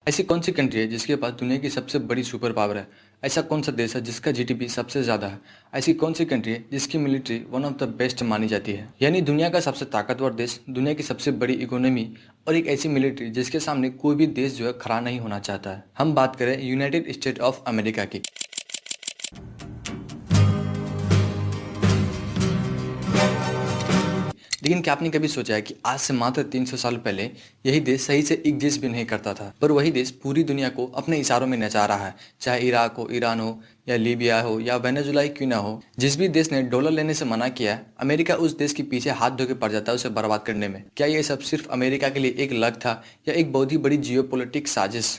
ऐसी कौन सी कंट्री है जिसके पास दुनिया की सबसे बड़ी सुपर पावर है? ऐसा कौन सा देश है जिसका जीडीपी सबसे ज़्यादा है? ऐसी कौन सी कंट्री है जिसकी military one of the best मानी जाती है? यानी दुनिया का सबसे ताकतवर देश, दुनिया की सबसे बड़ी इकोनॉमी और एक ऐसी मिलिट्री जिसके सामने कोई भी देश जो है खड़ा नहीं होना चाहता है। हम बात करें यूनाइटेड स्टेट ऑफ अमेरिका की। लेकिन क्या आपने कभी सोचा है कि आज से मात्र 300 साल पहले यही देश सही से एग्जिस्ट भी नहीं करता था, पर वही देश पूरी दुनिया को अपने इशारों में नचा रहा है। चाहे इराक हो, ईरान हो, या लीबिया हो, या वेनेजुला ही क्यों ना हो, जिस भी देश ने डॉलर लेने से मना किया है, अमेरिका उस देश के पीछे हाथ धो के पड़ जाता है उसे बर्बाद करने में। क्या ये सब सिर्फ अमेरिका के लिए एक लक था या एक बहुत ही बड़ी जियोपॉलिटिक्स साजिश?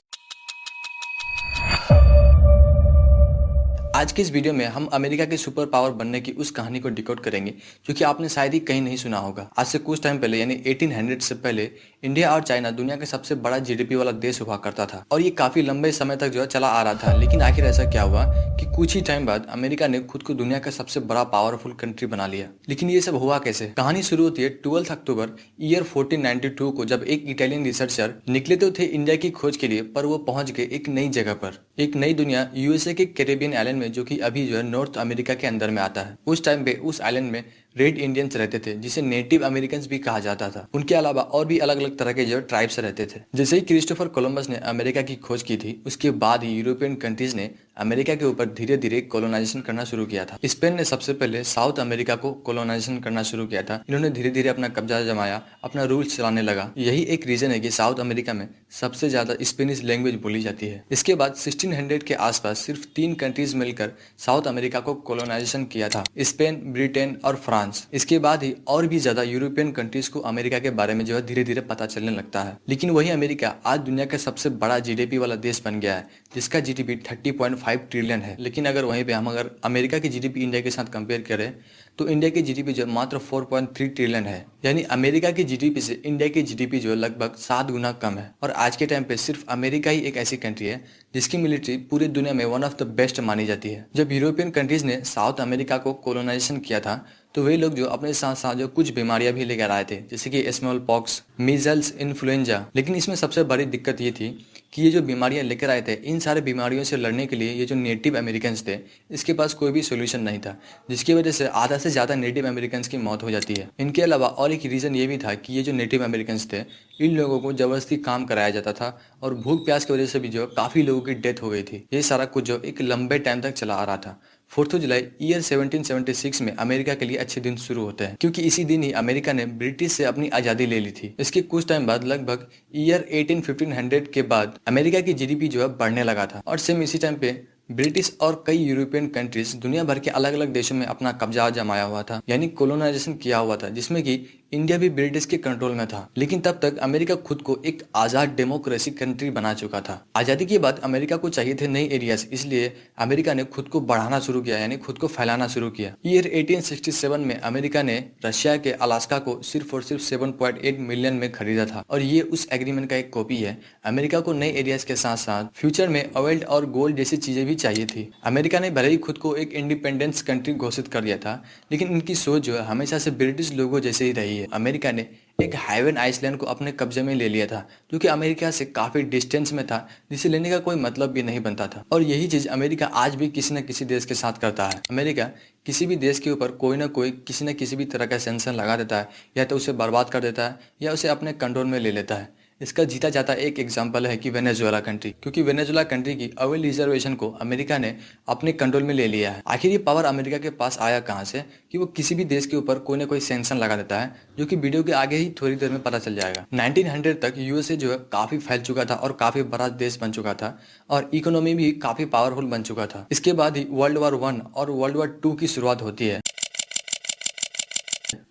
आज की इस वीडियो में हम अमेरिका के सुपर पावर बनने की उस कहानी को डिकोड करेंगे जो कि आपने शायद ही कहीं नहीं सुना होगा। आज से कुछ टाइम पहले यानी 1800 से पहले इंडिया और चाइना दुनिया का सबसे बड़ा जीडीपी वाला देश हुआ करता था और ये काफी लंबे समय तक जो है चला आ रहा था। लेकिन आखिर ऐसा क्या हुआ कि कुछ ही टाइम बाद अमेरिका ने खुद को दुनिया का सबसे बड़ा पावरफुल कंट्री बना लिया। लेकिन ये सब हुआ कैसे? कहानी शुरू होती है 12 अक्टूबर ईयर 1492 को, जब एक इटालियन रिसर्चर निकले तो थे इंडिया की खोज के लिए, पर वो पहुंच गए एक नई जगह पर, एक नई दुनिया, यूएसए के कैरेबियन आइलैंड में, जो कि अभी जो है नॉर्थ अमेरिका के अंदर में आता है। उस टाइम पे उस आइलैंड में रेड इंडियंस रहते थे, जिसे नेटिव अमेरिकन भी कहा जाता था। उनके अलावा और भी अलग अलग तरह के जो ट्राइब्स रहते थे। जैसे ही क्रिस्टोफर कोलंबस ने अमेरिका की खोज की थी, उसके बाद ही यूरोपियन कंट्रीज ने अमेरिका के ऊपर धीरे धीरे कोलोनाइजेशन करना शुरू किया था। स्पेन ने सबसे पहले साउथ अमेरिका को कोलोनाइजेशन करना शुरू किया था। इन्होंने धीरे धीरे अपना कब्जा जमाया, अपना रूल चलाने लगा। यही एक रीजन है कि साउथ अमेरिका में सबसे ज्यादा स्पेनिश लैंग्वेज बोली जाती है। इसके बाद 1600 के आसपास सिर्फ 3 कंट्रीज मिलकर साउथ अमेरिका को कोलोनाइजेशन किया था, स्पेन, ब्रिटेन और फ्रांस। इसके बाद ही और भी ज्यादा यूरोपियन कंट्रीज को अमेरिका के बारे में जो है धीरे धीरे पता चलने लगता है। लेकिन वही अमेरिका आज दुनिया का सबसे बड़ा जीडीपी वाला देश बन गया है, जिसका जीडीपी 30.5 ट्रिलियन है। लेकिन अगर वहीं पे हम अगर अमेरिका की जीडीपी इंडिया के साथ कंपेयर करें तो इंडिया की जीडीपी जो मात्र 4.3 ट्रिलियन है। यानी अमेरिका की जीडीपी से इंडिया की जीडीपी जो है लगभग 7 गुना कम है। और आज के टाइम पे सिर्फ अमेरिका ही एक ऐसी कंट्री है जिसकी मिलिट्री पूरी दुनिया में वन ऑफ द बेस्ट मानी जाती है। जब यूरोपियन कंट्रीज ने साउथ अमेरिका को कोलोनाइजेशन किया था तो वे लोग जो अपने साथ साथ जो कुछ बीमारियां भी लेकर आए थे, जैसे कि स्मॉल पॉक्स, मीजल्स, इन्फ्लुएंजा। लेकिन इसमें सबसे बड़ी दिक्कत ये थी कि ये जो बीमारियां लेकर आए थे, इन सारे बीमारियों से लड़ने के लिए ये जो नेटिव अमेरिकन्स थे, इसके पास कोई भी सोल्यूशन नहीं था, जिसकी वजह से आधा से ज़्यादा नेटिव अमेरिकन्स की मौत हो जाती है। इनके अलावा और एक रीज़न ये भी था कि ये जो नेटिव अमेरिकन्स थे, इन लोगों को ज़बरदस्ती काम कराया जाता था और भूख प्यास की वजह से भी जो काफ़ी लोगों की डेथ हो गई थी। ये सारा कुछ जो एक लंबे टाइम तक चला आ रहा था। 4 जुलाई ईयर 1776 में अमेरिका के लिए अच्छे दिन शुरू होते हैं, क्योंकि इसी दिन ही अमेरिका ने ब्रिटिश से अपनी आज़ादी ले ली थी। इसके कुछ टाइम बाद लगभग ईयर 1500 के बाद अमेरिका की जीडीपी जो है बढ़ने लगा था। और सेम इसी टाइम पे ब्रिटिश और कई यूरोपियन कंट्रीज दुनिया भर के अलग अलग देशों में अपना कब्जा जमाया हुआ था, यानी कोलोनाइजेशन किया हुआ था, जिसमें कि इंडिया भी ब्रिटिश के कंट्रोल में था। लेकिन तब तक अमेरिका खुद को एक आजाद डेमोक्रेसी कंट्री बना चुका था। आजादी के बाद अमेरिका को चाहिए थे नई एरियाज, इसलिए अमेरिका ने खुद को बढ़ाना शुरू किया, यानी खुद को फैलाना शुरू किया। ईयर 1867 में अमेरिका ने रशिया के अलास्का को सिर्फ और सिर्फ 7.8 मिलियन में खरीदा था, और ये उस एग्रीमेंट का एक कॉपी है। अमेरिका को नई एरियाज के साथ साथ फ्यूचर में ऑयल और गोल्ड जैसी चीजें भी चाहिए थी। अमेरिका ने भले ही खुद को एक इंडिपेंडेंस कंट्री घोषित कर दिया था, लेकिन इनकी सोच जो है हमेशा से ब्रिटिश लोगों जैसे ही रही है। अमेरिका ने एक हाइवेन आइसलैंड को अपने कब्जे में ले लिया था, जो कि अमेरिका से काफी डिस्टेंस में था, जिसे लेने का कोई मतलब भी नहीं बनता था। और यही चीज अमेरिका आज भी किसी न किसी देश के साथ करता है। अमेरिका किसी भी देश के ऊपर कोई ना कोई किसी न किसी भी तरह का सेंक्शन लगा देता है, या तो उसे बर्बाद कर देता है या उसे अपने कंट्रोल में ले लेता है। इसका जीता जाता एक एग्जाम्पल है कि वेनेजुएला कंट्री, क्योंकि वेनेजुएला कंट्री की ऑयल रिजर्वेशन को अमेरिका ने अपने कंट्रोल में ले लिया है। आखिर ये पावर अमेरिका के पास आया कहाँ से कि वो किसी भी देश के ऊपर कोई ना कोई सेंक्शन लगा देता है, जो कि वीडियो के आगे ही थोड़ी देर में पता चल जाएगा। 1900 तक यूएसए जो है काफी फैल चुका था और काफी बड़ा देश बन चुका था, और इकोनॉमी भी काफी पावरफुल बन चुका था। इसके बाद ही वर्ल्ड वॉर 1 और वर्ल्ड वॉर 2 की शुरुआत होती है,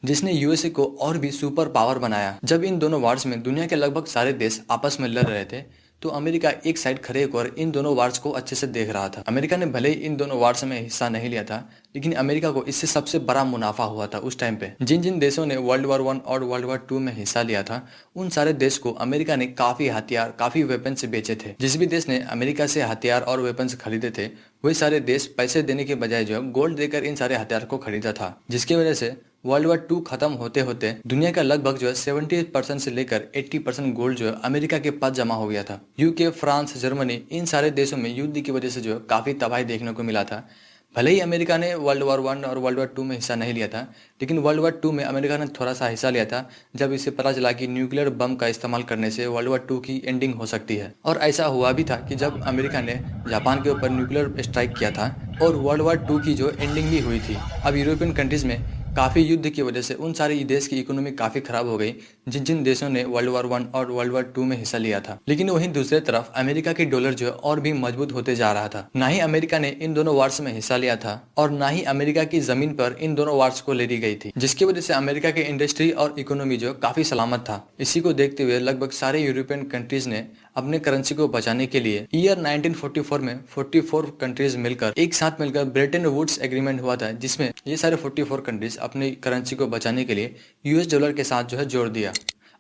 जिसने यूएसए को और भी सुपर पावर बनाया। जब इन दोनों वार्स में दुनिया के लगभग सारे देश आपस में लड़ रहे थे, तो अमेरिका एक साइड खड़े होकर इन दोनों वार्स को अच्छे से देख रहा था। अमेरिका ने भले ही इन दोनों वार्स में हिस्सा नहीं लिया था, लेकिन अमेरिका को इससे सबसे बड़ा मुनाफा हुआ था उस टाइम पे। जिन जिन देशों ने वर्ल्ड वॉर 1 और वर्ल्ड वॉर 2 में हिस्सा लिया था, उन सारे देश को अमेरिका ने काफी हथियार, काफी वेपन्स बेचे थे। जिस भी देश ने अमेरिका से हथियार और वेपन्स खरीदे थे, वही सारे देश पैसे देने के बजाय जो है गोल्ड देकर इन सारे हथियार को खरीदा था, जिसकी वजह से वर्ल्ड वॉर 2 खत्म होते होते दुनिया का लगभग जो है 70% से लेकर 80% गोल्ड जो है अमेरिका के पास जमा हो गया था। यूके, फ्रांस, जर्मनी इन सारे देशों में युद्ध की वजह से जो है काफी तबाही देखने को मिला था। भले ही अमेरिका ने वर्ल्ड वॉर 1 और वर्ल्ड वॉर 2 में हिस्सा नहीं लिया था, लेकिन वर्ल्ड वॉर 2 में अमेरिका ने थोड़ा सा हिस्सा लिया था जब इसे पता चला कि न्यूक्लियर बम का इस्तेमाल करने से वर्ल्ड वॉर 2 की एंडिंग हो सकती है। और ऐसा हुआ भी था कि जब अमेरिका ने जापान के ऊपर न्यूक्लियर स्ट्राइक किया था और वर्ल्ड वॉर 2 की जो एंडिंग भी हुई थी। अब यूरोपियन कंट्रीज में काफी युद्ध की वजह से उन सारे देश की इकोनॉमी काफी खराब हो गई जिन जिन देशों ने वर्ल्ड वॉर 1 और वर्ल्ड वॉर 2 में हिस्सा लिया था। लेकिन वहीं दूसरे तरफ अमेरिका के डॉलर जो है और भी मजबूत होते जा रहा था। ना ही अमेरिका ने इन दोनों वार्स में हिस्सा लिया था और ना ही अमेरिका की जमीन पर इन दोनों वार्स को ले ली गई थी, जिसकी वजह से अमेरिका के इंडस्ट्री और इकोनॉमी जो काफी सलामत था। इसी को देखते हुए लगभग सारे यूरोपियन कंट्रीज ने अपने करेंसी को बचाने के लिए ईयर 1944 में 44 कंट्रीज मिलकर एक साथ मिलकर ब्रेटन वुड्स एग्रीमेंट हुआ था, जिसमें ये सारे 44 कंट्रीज अपनी करेंसी को बचाने के लिए यूएस डॉलर के साथ जो है जोड़ दिया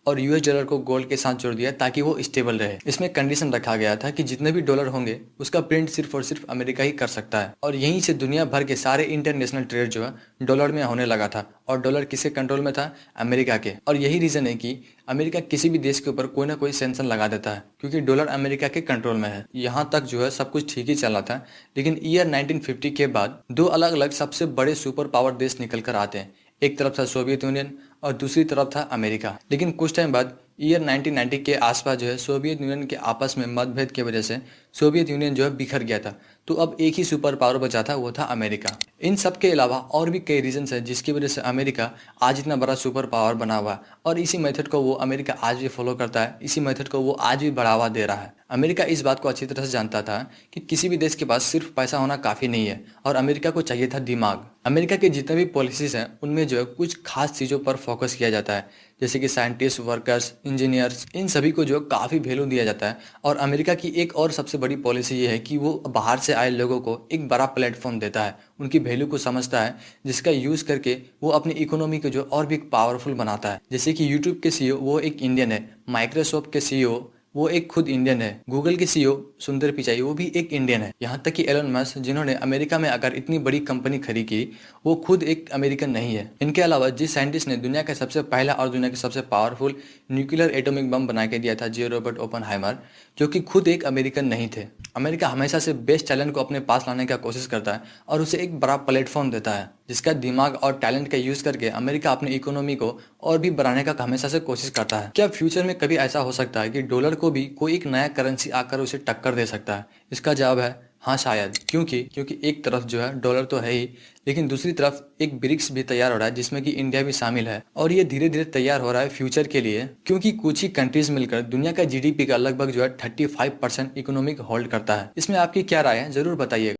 और यूएस डॉलर को गोल्ड के साथ जोड़ दिया ताकि वो स्टेबल रहे। इसमें कंडीशन रखा गया था कि जितने भी डॉलर होंगे उसका प्रिंट सिर्फ और सिर्फ अमेरिका ही कर सकता है और यहीं से दुनिया भर के सारे इंटरनेशनल ट्रेड जो है डॉलर में होने लगा था। और डॉलर किसके कंट्रोल में था? अमेरिका के। और यही रीजन है कि अमेरिका किसी भी देश के ऊपर कोई ना कोई सेंक्शन लगा देता है क्योंकि डॉलर अमेरिका के कंट्रोल में है। यहाँ तक जो है सब कुछ ठीक ही चला था, लेकिन ईयर 1950 के बाद दो अलग अलग सबसे बड़े सुपर पावर देश निकल कर आते हैं। एक तरफ था सोवियत यूनियन और दूसरी तरफ था अमेरिका। लेकिन कुछ टाइम बाद ईयर 1990 के आसपास जो है सोवियत यूनियन के आपस में मतभेद की वजह से सोवियत यूनियन जो है बिखर गया था, तो अब एक ही सुपर पावर बचा था, वो था अमेरिका। इन सब के अलावा और भी कई रीजंस है जिसकी वजह से अमेरिका आज इतना बड़ा सुपर पावर बना हुआ है और इसी मेथड को वो अमेरिका आज भी फॉलो करता है, इसी मेथड को वो आज भी बढ़ावा दे रहा है। अमेरिका इस बात को अच्छी तरह से जानता था कि किसी भी देश के पास सिर्फ पैसा होना काफी नहीं है और अमेरिका को चाहिए था दिमाग। अमेरिका के जितने भी पॉलिसीज हैं उनमें जो है कुछ खास चीजों पर फोकस किया जाता है, जैसे कि साइंटिस्ट, वर्कर्स, इंजीनियर्स, इन सभी को जो काफी वैल्यू दिया जाता है। और अमेरिका की एक और सबसे बड़ी पॉलिसी ये है कि वो बाहर से आए लोगों को एक बड़ा प्लेटफॉर्म देता है, उनकी वैल्यू को समझता है, जिसका यूज करके वो अपनी इकोनॉमी को जो और भी पावरफुल बनाता है। जैसे कि यूट्यूब के सीईओ वो एक इंडियन है, माइक्रोसॉफ्ट के सीईओ वो एक खुद इंडियन है, गूगल के सीईओ सुंदर पिचाई वो भी एक इंडियन है। यहाँ तक कि एलन मस्क जिन्होंने अमेरिका में अगर इतनी बड़ी कंपनी खड़ी की वो खुद एक अमेरिकन नहीं है। इनके अलावा जिस साइंटिस्ट ने दुनिया का सबसे पहला और दुनिया के सबसे पावरफुल न्यूक्लियर एटॉमिक बम बना के दिया था, जे रॉबर्ट ओपनहाइमर, जो कि खुद एक अमेरिकन नहीं थे। अमेरिका हमेशा से बेस्ट टैलेंट को अपने पास लाने का कोशिश करता है और उसे एक बड़ा प्लेटफॉर्म देता है, जिसका दिमाग और टैलेंट का यूज करके अमेरिका अपनी इकोनॉमी को और भी बढ़ाने का हमेशा से कोशिश करता है। क्या फ्यूचर में कभी ऐसा हो सकता है कि डॉलर को भी कोई एक नया करेंसी आकर उसे टक्कर दे सकता है? इसका जवाब है हाँ, शायद। क्योंकि एक तरफ जो है डॉलर तो है ही, लेकिन दूसरी तरफ एक ब्रिक्स भी तैयार हो रहा है जिसमें कि इंडिया भी शामिल है और ये धीरे धीरे तैयार हो रहा है फ्यूचर के लिए, क्योंकि कुछ ही कंट्रीज मिलकर दुनिया का जीडीपी का लगभग जो है 35% इकोनॉमिक होल्ड करता है। इसमें आपकी क्या राय है, जरूर बताइएगा।